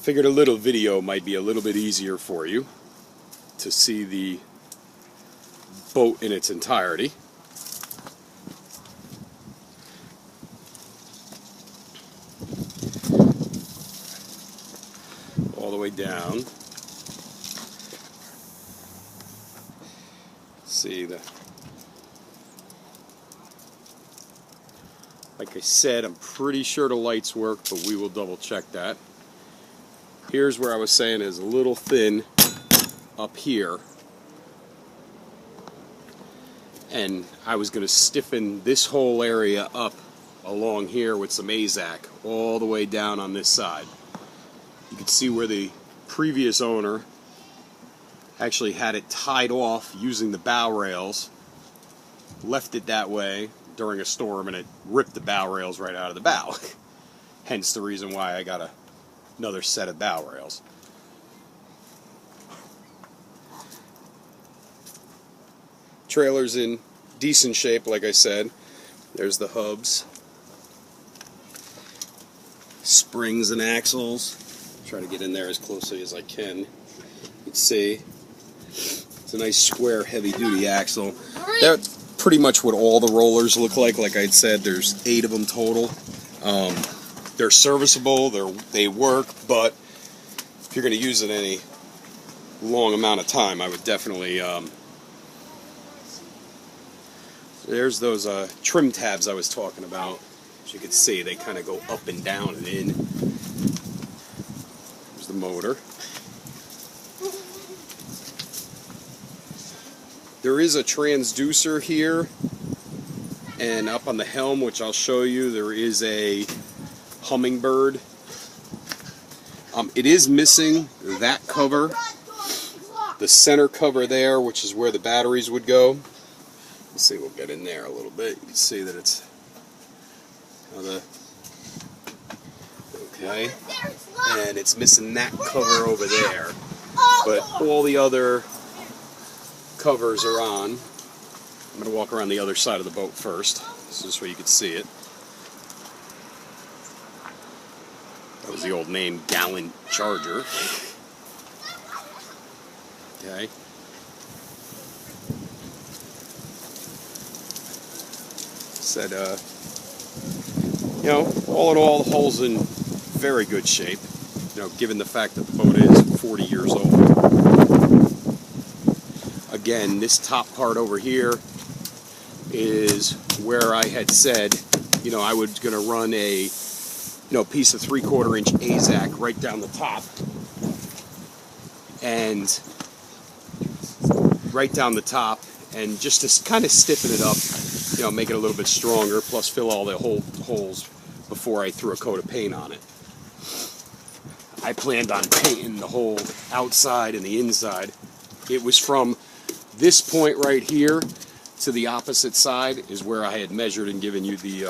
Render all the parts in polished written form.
Figured a little video might be a little bit easier for you to see the boat in its entirety. All the way down. See the. Like I said, I'm pretty sure the lights work, but we will double check that. Here's where I was saying is a little thin up here. And I was going to stiffen this whole area up along here with some AZAC all the way down on this side. You can see where the previous owner actually had it tied off using the bow rails, left it that way during a storm, and it ripped the bow rails right out of the bow. Hence the reason why I got another set of bow rails. Trailer's in decent shape, like I said. There's the hubs, springs and axles. Try to get in there as closely as I can. You can see it's a nice square heavy-duty axle. That's pretty much what all the rollers look like. Like I said, there's 8 of them total. They're serviceable, they work, but if you're going to use it any long amount of time, I would definitely... There's those trim tabs I was talking about. As you can see, they kind of go up and down and in. There's the motor. There is a transducer here, and up on the helm, which I'll show you, there is a hummingbird. It is missing that cover, the center cover there, which is where the batteries would go. Let's see, we'll get in there a little bit. You can see that it's okay, and it's missing that cover over there, but all the other covers are on. I'm going to walk around the other side of the boat first, so this way you can see it. That was the old name, gallon charger. Okay. Said, you know, all in all, the hull's in very good shape. You know, given the fact that the boat is 40 years old. Again, this top part over here is where I had said, you know, I was going to run a, piece of 3/4 inch AZAC right down the top, and just to kind of stiffen it up, make it a little bit stronger, plus fill all the holes before I threw a coat of paint on it. I planned on painting the whole outside and the inside. It was from this point right here to the opposite side is where I had measured and given you the,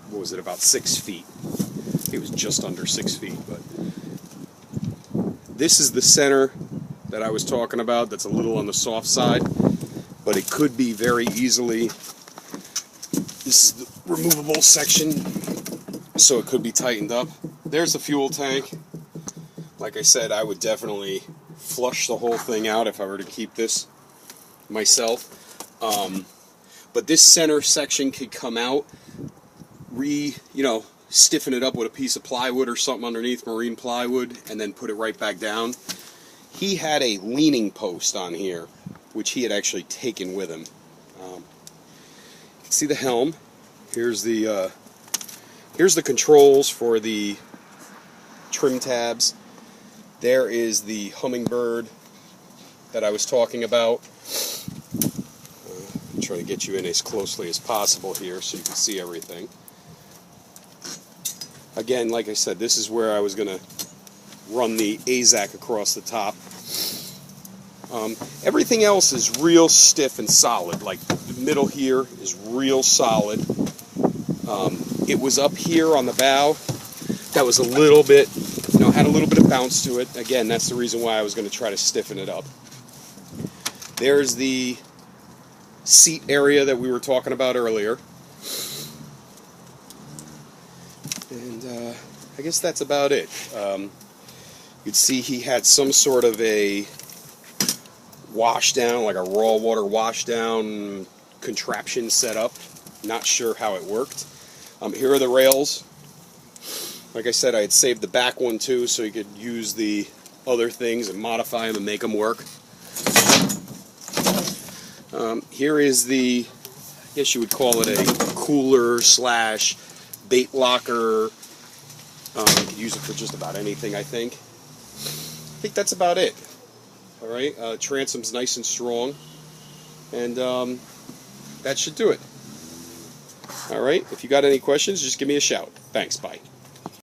what was it, about 6 feet. It was just under 6 feet, but this is the center that I was talking about that's a little on the soft side, but it could be very easily, this is the removable section, so it could be tightened up. There's the fuel tank. Like I said, I would definitely flush the whole thing out if I were to keep this myself. But this center section could come out, stiffen it up with a piece of plywood or something underneath, marine plywood, and then put it right back down. He had a leaning post on here, which he had actually taken with him. You can see the helm. Here's the controls for the trim tabs. There is the hummingbird that I was talking about. I'm trying to get you in as closely as possible here so you can see everything. Again, like I said, this is where I was going to run the AZAC across the top. Everything else is real stiff and solid. Like the middle here is real solid. It was up here on the bow. That was a little bit, had a little bit of bounce to it. Again, that's the reason why I was going to try to stiffen it up. There's the seat area that we were talking about earlier. And I guess that's about it. You'd see he had some sort of a wash down, like a raw water wash down contraption set up. Not sure how it worked. Here are the rails. Like I said, I had saved the back one too, so you could use the other things and modify them and make them work. Here is the, I guess you would call it a cooler slash bait locker. You could use it for just about anything, I think. I think that's about it. All right, transom's nice and strong, and that should do it. All right, if you got any questions, just give me a shout. Thanks, bye.